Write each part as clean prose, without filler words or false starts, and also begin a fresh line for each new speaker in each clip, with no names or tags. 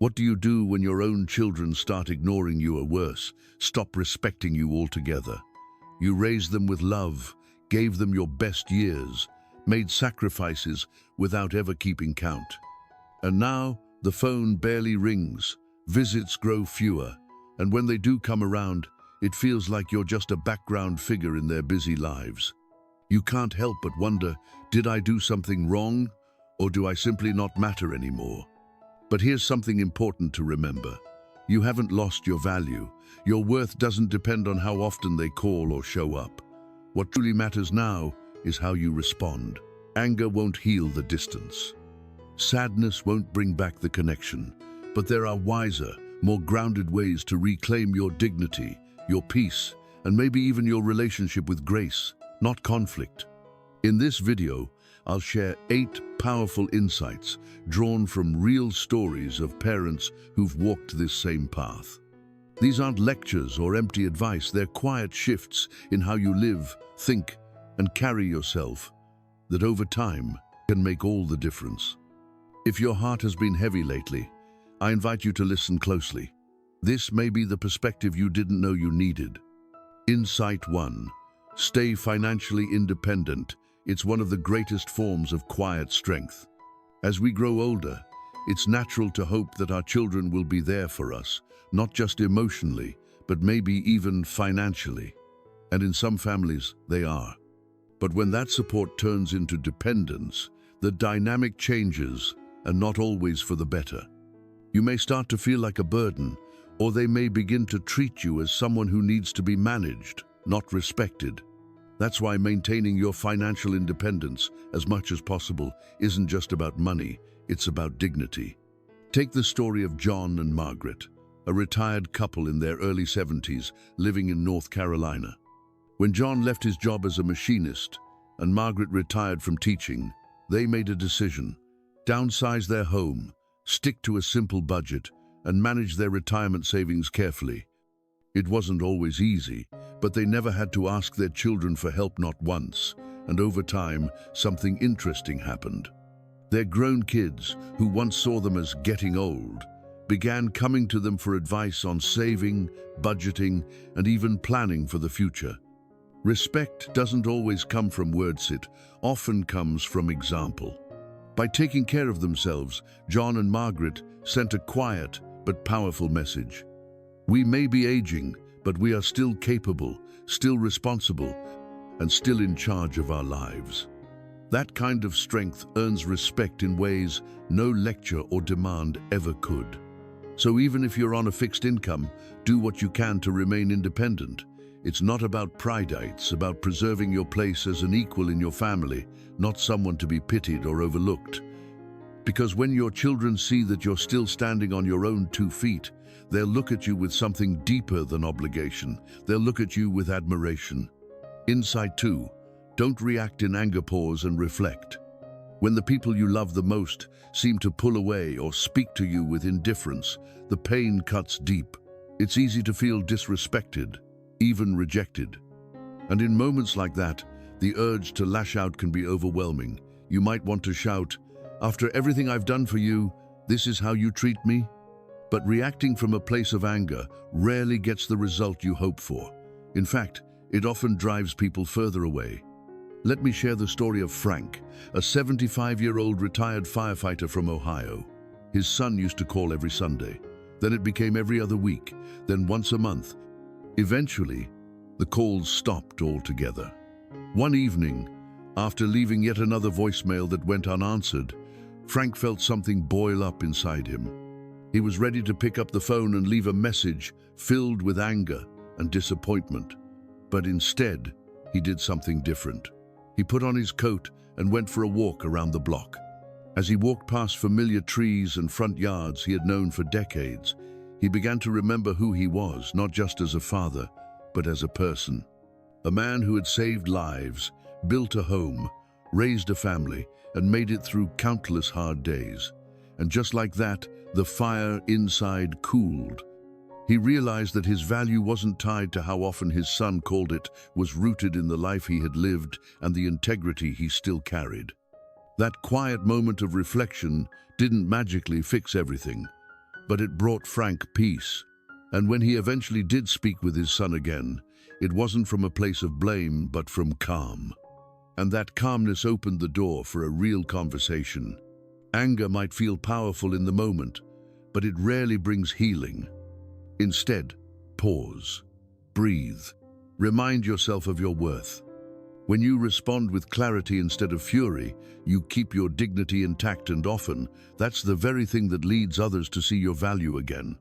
What do you do when your own children start ignoring you or worse, stop respecting you altogether? You raised them with love, gave them your best years, made sacrifices without ever keeping count. And now the phone barely rings, visits grow fewer, and when they do come around, it feels like you're just a background figure in their busy lives. You can't help but wonder, did I do something wrong, or do I simply not matter anymore? But here's something important to remember. You haven't lost your value. Your worth doesn't depend on how often they call or show up. What truly matters now is how you respond. Anger won't heal the distance. Sadness won't bring back the connection. But there are wiser, more grounded ways to reclaim your dignity, your peace, and maybe even your relationship with grace, not conflict. In this video, I'll share 8 powerful insights drawn from real stories of parents who've walked this same path. These aren't lectures or empty advice, they're quiet shifts in how you live, think, and carry yourself that over time can make all the difference. If your heart has been heavy lately, I invite you to listen closely. This may be the perspective you didn't know you needed. Insight 1. Stay financially independent. It's one of the greatest forms of quiet strength. As we grow older, it's natural to hope that our children will be there for us, not just emotionally, but maybe even financially. And in some families, they are. But when that support turns into dependence, the dynamic changes, and not always for the better. You may start to feel like a burden, or they may begin to treat you as someone who needs to be managed, not respected. That's why maintaining your financial independence as much as possible isn't just about money, it's about dignity. Take the story of John and Margaret, a retired couple in their early 70s living in North Carolina. When John left his job as a machinist and Margaret retired from teaching, they made a decision: downsize their home, stick to a simple budget, and manage their retirement savings carefully. It wasn't always easy, but they never had to ask their children for help, not once, and over time, something interesting happened. Their grown kids, who once saw them as getting old, began coming to them for advice on saving, budgeting, and even planning for the future. Respect doesn't always come from words, it often comes from example. By taking care of themselves, John and Margaret sent a quiet but powerful message. We may be aging, but we are still capable, still responsible, and still in charge of our lives. That kind of strength earns respect in ways no lecture or demand ever could. So even if you're on a fixed income, do what you can to remain independent. It's not about pride, it's about preserving your place as an equal in your family, not someone to be pitied or overlooked. Because when your children see that you're still standing on your own 2 feet, they'll look at you with something deeper than obligation. They'll look at you with admiration. Insight 2. Don't react in anger, pause and reflect. When the people you love the most seem to pull away or speak to you with indifference, the pain cuts deep. It's easy to feel disrespected, even rejected. And in moments like that, the urge to lash out can be overwhelming. You might want to shout, "After everything I've done for you, this is how you treat me?" But reacting from a place of anger rarely gets the result you hope for. In fact, it often drives people further away. Let me share the story of Frank, a 75-year-old retired firefighter from Ohio. His son used to call every Sunday. Then it became every other week, then once a month. Eventually, the calls stopped altogether. One evening, after leaving yet another voicemail that went unanswered, Frank felt something boil up inside him. He was ready to pick up the phone and leave a message filled with anger and disappointment. But instead, he did something different. He put on his coat and went for a walk around the block. As he walked past familiar trees and front yards he had known for decades, he began to remember who he was, not just as a father, but as a person. A man who had saved lives, built a home, raised a family, and made it through countless hard days. And just like that, the fire inside cooled. He realized that his value wasn't tied to how often his son called, it was rooted in the life he had lived and the integrity he still carried. That quiet moment of reflection didn't magically fix everything, but it brought Frank peace. And when he eventually did speak with his son again, it wasn't from a place of blame, but from calm. And that calmness opened the door for a real conversation. Anger might feel powerful in the moment, but it rarely brings healing. Instead, pause, breathe, remind yourself of your worth. When you respond with clarity instead of fury, you keep your dignity intact, and often, that's the very thing that leads others to see your value again.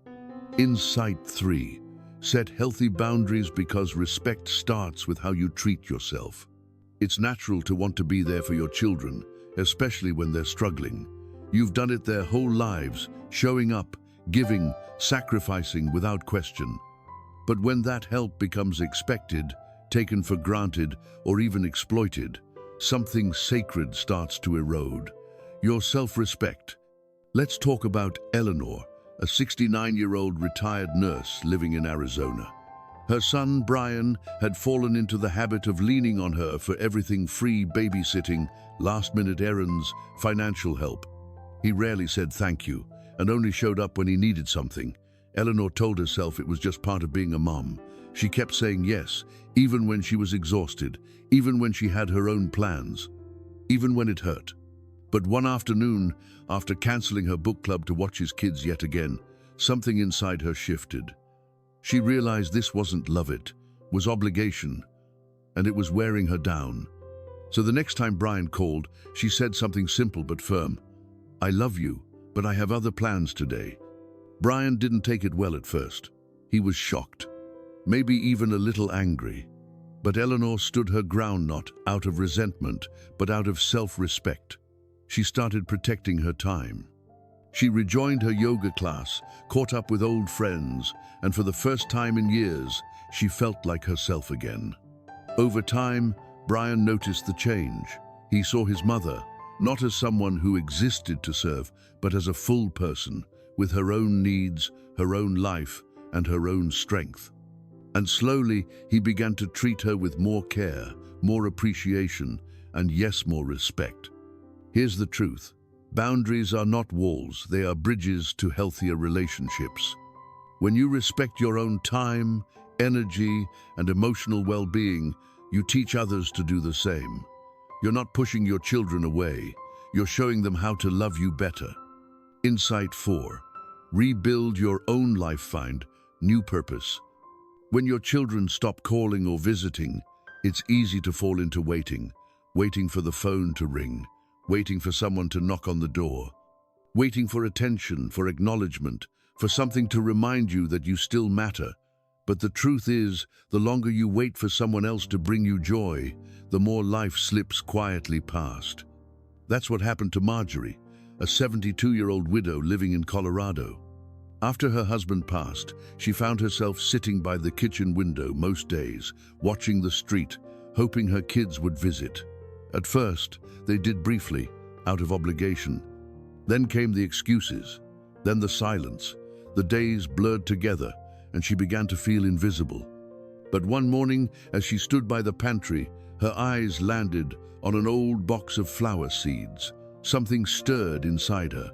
Insight 3. Set healthy boundaries, because respect starts with how you treat yourself. It's natural to want to be there for your children, especially when they're struggling. You've done it their whole lives, showing up, giving, sacrificing without question. But when that help becomes expected, taken for granted, or even exploited, something sacred starts to erode. Your self-respect. Let's talk about Eleanor, a 69-year-old retired nurse living in Arizona. Her son, Brian, had fallen into the habit of leaning on her for everything: free babysitting, last-minute errands, financial help. He rarely said thank you, and only showed up when he needed something. Eleanor told herself it was just part of being a mom. She kept saying yes, even when she was exhausted, even when she had her own plans, even when it hurt. But one afternoon, after canceling her book club to watch his kids yet again, something inside her shifted. She realized this wasn't love, it was obligation, and it was wearing her down. So the next time Brian called, she said something simple but firm: "I love you, but I have other plans today." Brian didn't take it well at first. He was shocked, maybe even a little angry. But Eleanor stood her ground, not out of resentment, but out of self-respect. She started protecting her time. She rejoined her yoga class, caught up with old friends, and for the first time in years, she felt like herself again. Over time, Brian noticed the change. He saw his mother, not as someone who existed to serve, but as a full person, with her own needs, her own life, and her own strength. And slowly, he began to treat her with more care, more appreciation, and yes, more respect. Here's the truth. Boundaries are not walls, they are bridges to healthier relationships. When you respect your own time, energy, and emotional well-being, you teach others to do the same. You're not pushing your children away, you're showing them how to love you better. Insight 4. Rebuild your own life, find new purpose. When your children stop calling or visiting, it's easy to fall into waiting for the phone to ring, waiting for someone to knock on the door, waiting for attention, for acknowledgement, for something to remind you that you still matter. But the truth is, the longer you wait for someone else to bring you joy, the more life slips quietly past. That's what happened to Marjorie, a 72-year-old widow living in Colorado. After her husband passed, she found herself sitting by the kitchen window most days, watching the street, hoping her kids would visit. At first, they did briefly, out of obligation. Then came the excuses, then the silence. The days blurred together, and she began to feel invisible. But one morning, as she stood by the pantry, her eyes landed on an old box of flower seeds. Something stirred inside her.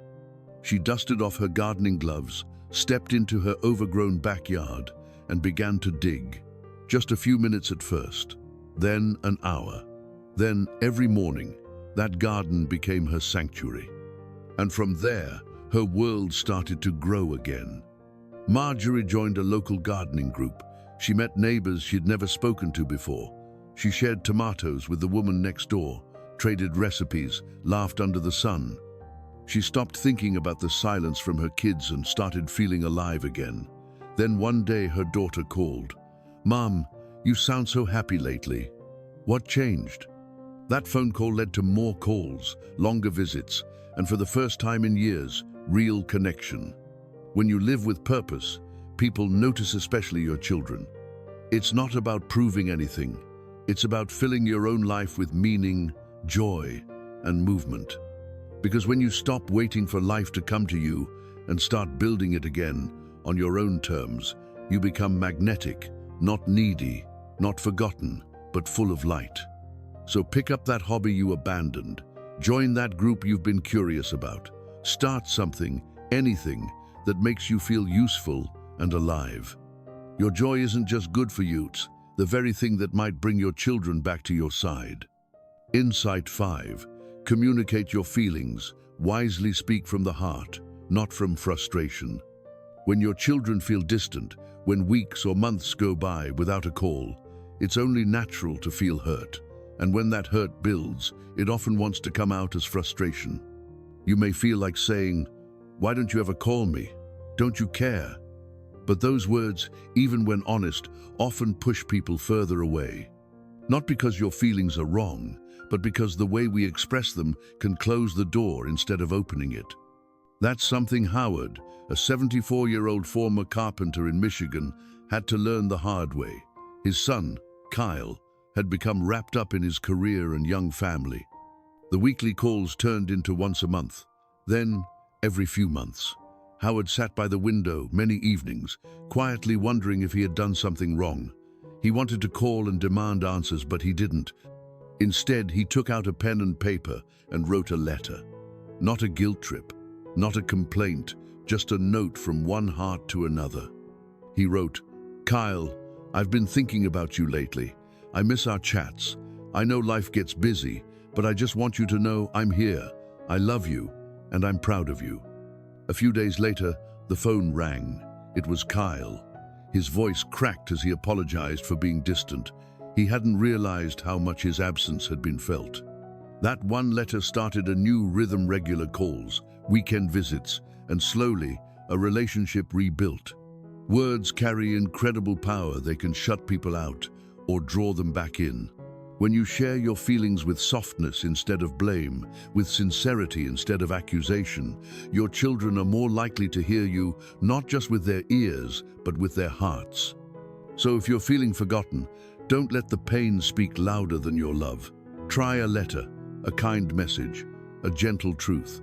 She dusted off her gardening gloves, stepped into her overgrown backyard, and began to dig. Just a few minutes at first, then an hour. Then, every morning, that garden became her sanctuary. And from there, her world started to grow again. Marjorie joined a local gardening group. She met neighbors she'd never spoken to before. She shared tomatoes with the woman next door, traded recipes, laughed under the sun. She stopped thinking about the silence from her kids and started feeling alive again. Then one day her daughter called. "Mom, you sound so happy lately. What changed?" That phone call led to more calls, longer visits, and for the first time in years, real connection. When you live with purpose, people notice, especially your children. It's not about proving anything. It's about filling your own life with meaning, joy, and movement. Because when you stop waiting for life to come to you and start building it again on your own terms, you become magnetic, not needy, not forgotten, but full of light. So pick up that hobby you abandoned. Join that group you've been curious about. Start something, anything, that makes you feel useful and alive. Your joy isn't just good for you, it's the very thing that might bring your children back to your side. Insight 5. Communicate your feelings. Wisely speak from the heart, not from frustration. When your children feel distant, when weeks or months go by without a call, it's only natural to feel hurt. And when that hurt builds, it often wants to come out as frustration. You may feel like saying, "Why don't you ever call me? Don't you care?" But those words, even when honest, often push people further away. Not because your feelings are wrong, but because the way we express them can close the door instead of opening it. That's something Howard, a 74-year-old former carpenter in Michigan, had to learn the hard way. His son, Kyle, had become wrapped up in his career and young family. The weekly calls turned into once a month, then every few months. Howard sat by the window many evenings, quietly wondering if he had done something wrong. He wanted to call and demand answers, but he didn't. Instead, he took out a pen and paper and wrote a letter. Not a guilt trip, not a complaint, just a note from one heart to another. He wrote, "Kyle, I've been thinking about you lately. I miss our chats. I know life gets busy, but I just want you to know I'm here. I love you, and I'm proud of you." A few days later, the phone rang. It was Kyle. His voice cracked as he apologized for being distant. He hadn't realized how much his absence had been felt. That one letter started a new rhythm: regular calls, weekend visits, and slowly, a relationship rebuilt. Words carry incredible power. They can shut people out or draw them back in. When you share your feelings with softness instead of blame, with sincerity instead of accusation, your children are more likely to hear you, not just with their ears, but with their hearts. So if you're feeling forgotten, don't let the pain speak louder than your love. Try a letter, a kind message, a gentle truth.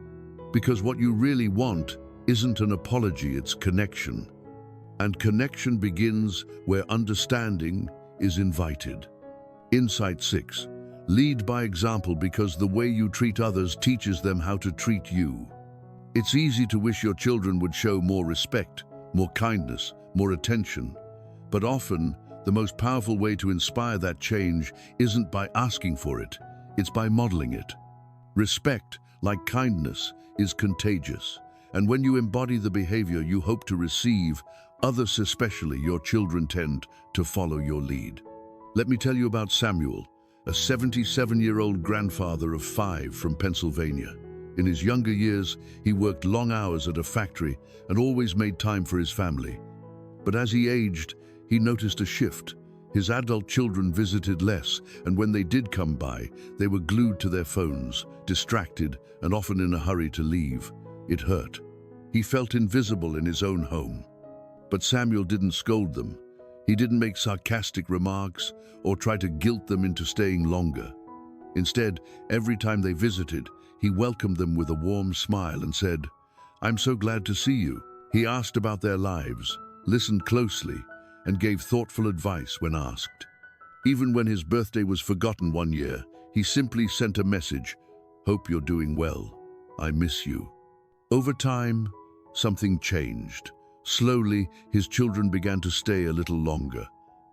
Because what you really want isn't an apology, it's connection. And connection begins where understanding is invited. Insight 6. Lead by example, because the way you treat others teaches them how to treat you. It's easy to wish your children would show more respect, more kindness, more attention. But often, the most powerful way to inspire that change isn't by asking for it, it's by modeling it. Respect, like kindness, is contagious. And when you embody the behavior you hope to receive, others, especially your children, tend to follow your lead. Let me tell you about Samuel, a 77-year-old grandfather of 5 from Pennsylvania. In his younger years, he worked long hours at a factory and always made time for his family. But as he aged, he noticed a shift. His adult children visited less, and when they did come by, they were glued to their phones, distracted, and often in a hurry to leave. It hurt. He felt invisible in his own home. But Samuel didn't scold them. He didn't make sarcastic remarks or try to guilt them into staying longer. Instead, every time they visited, he welcomed them with a warm smile and said, "I'm so glad to see you." He asked about their lives, listened closely, and gave thoughtful advice when asked. Even when his birthday was forgotten one year, he simply sent a message, "Hope you're doing well. I miss you." Over time, something changed. Slowly, his children began to stay a little longer.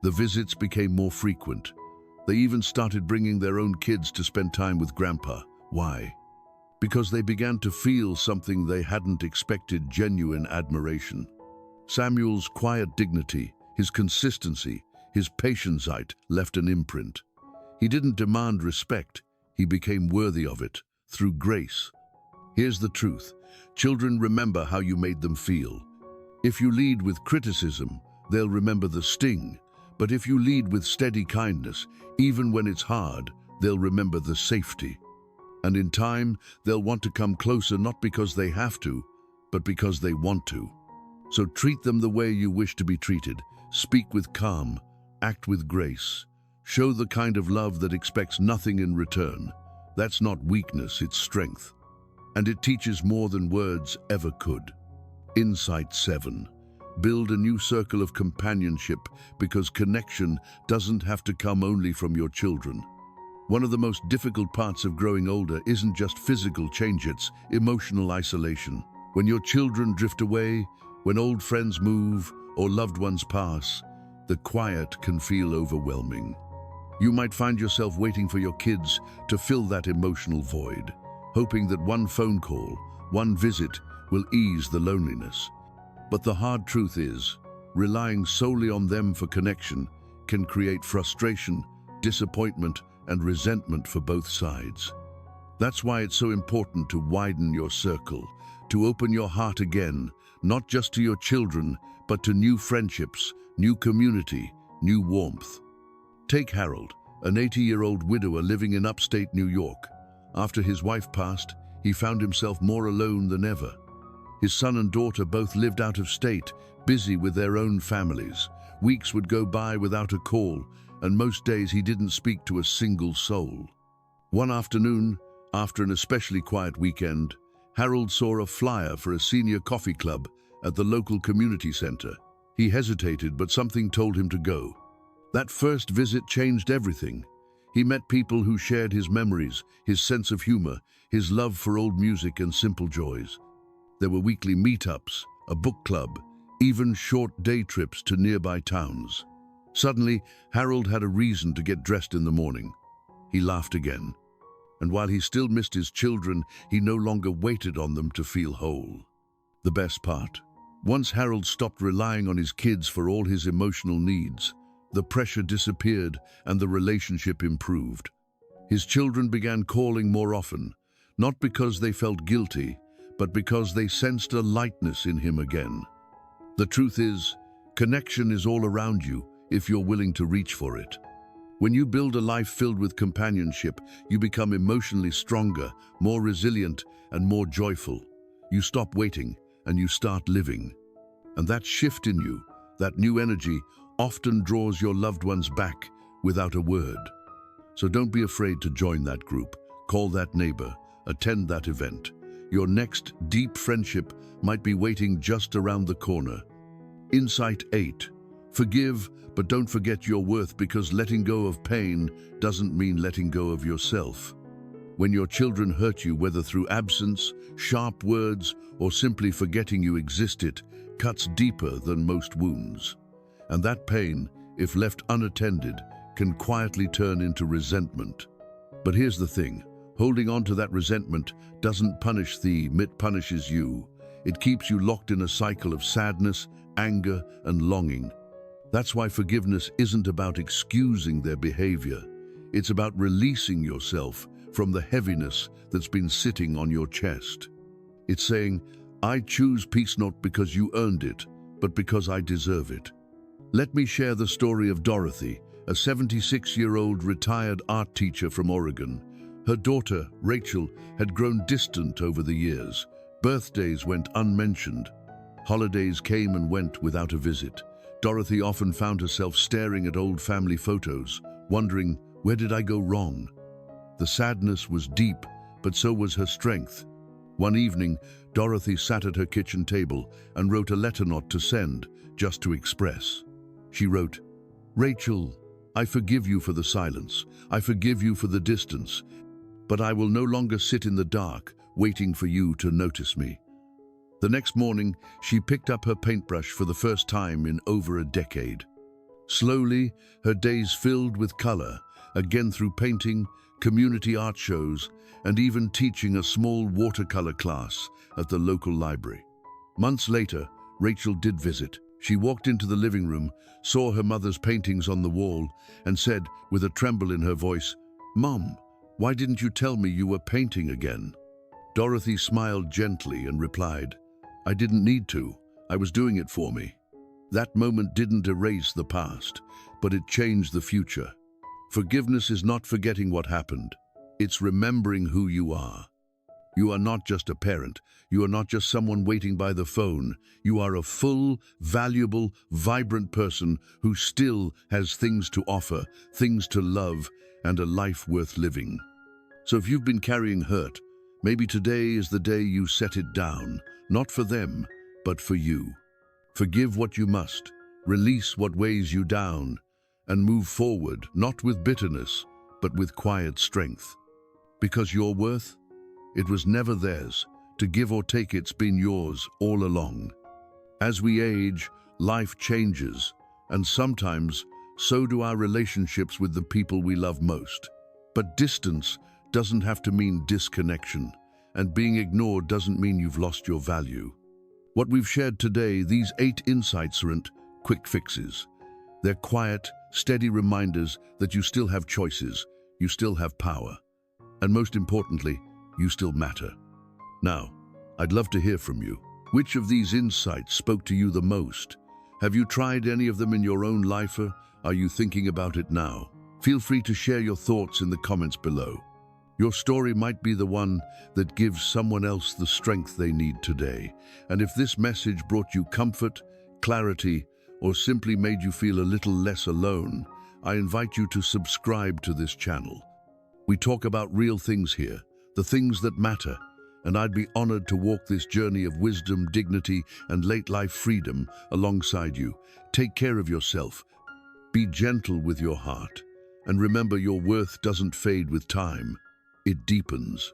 The visits became more frequent. They even started bringing their own kids to spend time with Grandpa. Why? Because they began to feel something they hadn't expected: genuine admiration. Samuel's quiet dignity, his consistency, his patience left an imprint. He didn't demand respect, he became worthy of it, through grace. Here's the truth: children remember how you made them feel. If you lead with criticism, they'll remember the sting. But if you lead with steady kindness, even when it's hard, they'll remember the safety. And in time, they'll want to come closer, not because they have to, but because they want to. So treat them the way you wish to be treated. Speak with calm, act with grace. Show the kind of love that expects nothing in return. That's not weakness, it's strength. And it teaches more than words ever could. Insight 7. Build a new circle of companionship, because connection doesn't have to come only from your children. One of the most difficult parts of growing older isn't just physical change, it's emotional isolation. When your children drift away, when old friends move or loved ones pass, the quiet can feel overwhelming. You might find yourself waiting for your kids to fill that emotional void, hoping that one phone call, one visit will ease the loneliness. But the hard truth is, relying solely on them for connection can create frustration, disappointment, and resentment for both sides. That's why it's so important to widen your circle, to open your heart again, not just to your children, but to new friendships, new community, new warmth. Take Harold, an 80-year-old widower living in upstate New York. After his wife passed, he found himself more alone than ever. His son and daughter both lived out of state, busy with their own families. Weeks would go by without a call, and most days he didn't speak to a single soul. One afternoon, after an especially quiet weekend, Harold saw a flyer for a senior coffee club at the local community center. He hesitated, but something told him to go. That first visit changed everything. He met people who shared his memories, his sense of humor, his love for old music and simple joys. There were weekly meetups, a book club, even short day trips to nearby towns. Suddenly, Harold had a reason to get dressed in the morning. He laughed again. And while he still missed his children, he no longer waited on them to feel whole. The best part: once Harold stopped relying on his kids for all his emotional needs, the pressure disappeared and the relationship improved. His children began calling more often, not because they felt guilty, but because they sensed a lightness in him again. The truth is, connection is all around you if you're willing to reach for it. When you build a life filled with companionship, you become emotionally stronger, more resilient, and more joyful. You stop waiting and you start living. And that shift in you, that new energy, often draws your loved ones back without a word. So don't be afraid to join that group, call that neighbor, attend that event. Your next deep friendship might be waiting just around the corner. Insight 8. Forgive, but don't forget your worth, because letting go of pain doesn't mean letting go of yourself. When your children hurt you, whether through absence, sharp words, or simply forgetting you existed, cuts deeper than most wounds. And that pain, if left unattended, can quietly turn into resentment. But here's the thing, holding on to that resentment doesn't punish them, it punishes you. It keeps you locked in a cycle of sadness, anger, and longing. That's why forgiveness isn't about excusing their behavior. It's about releasing yourself from the heaviness that's been sitting on your chest. It's saying, I choose peace not because you earned it, but because I deserve it. Let me share the story of Dorothy, a 76-year-old retired art teacher from Oregon. Her daughter, Rachel, had grown distant over the years. Birthdays went unmentioned. Holidays came and went without a visit. Dorothy often found herself staring at old family photos, wondering, where did I go wrong? The sadness was deep, but so was her strength. One evening, Dorothy sat at her kitchen table and wrote a letter not to send, just to express. She wrote, Rachel, I forgive you for the silence. I forgive you for the distance. But I will no longer sit in the dark, waiting for you to notice me. The next morning, she picked up her paintbrush for the first time in over a decade. Slowly, her days filled with color, again through painting, community art shows, and even teaching a small watercolor class at the local library. Months later, Rachel did visit. She walked into the living room, saw her mother's paintings on the wall, and said, with a tremble in her voice, Mom, why didn't you tell me you were painting again? Dorothy smiled gently and replied, I didn't need to. I was doing it for me. That moment didn't erase the past, but it changed the future. Forgiveness is not forgetting what happened. It's remembering who you are. You are not just a parent. You are not just someone waiting by the phone. You are a full, valuable, vibrant person who still has things to offer, things to love, and a life worth living. So if you've been carrying hurt, maybe today is the day you set it down, not for them, but for you. Forgive what you must, release what weighs you down, and move forward, not with bitterness, but with quiet strength. Because your worth, it was never theirs, To give or take, it's been yours all along. As we age, life changes, and sometimes so do our relationships with the people we love most. But distance doesn't have to mean disconnection, and being ignored doesn't mean you've lost your value. What we've shared today, these 8 insights, aren't quick fixes. They're quiet, steady reminders that you still have choices, you still have power, and most importantly, you still matter. Now, I'd love to hear from you. Which of these insights spoke to you the most? Have you tried any of them in your own life, or are you thinking about it now? Feel free to share your thoughts in the comments below. Your story might be the one that gives someone else the strength they need today. And if this message brought you comfort, clarity, or simply made you feel a little less alone, I invite you to subscribe to this channel. We talk about real things here, the things that matter, and I'd be honored to walk this journey of wisdom, dignity, and late-life freedom alongside you. Take care of yourself. Be gentle with your heart. And remember, your worth doesn't fade with time. It deepens.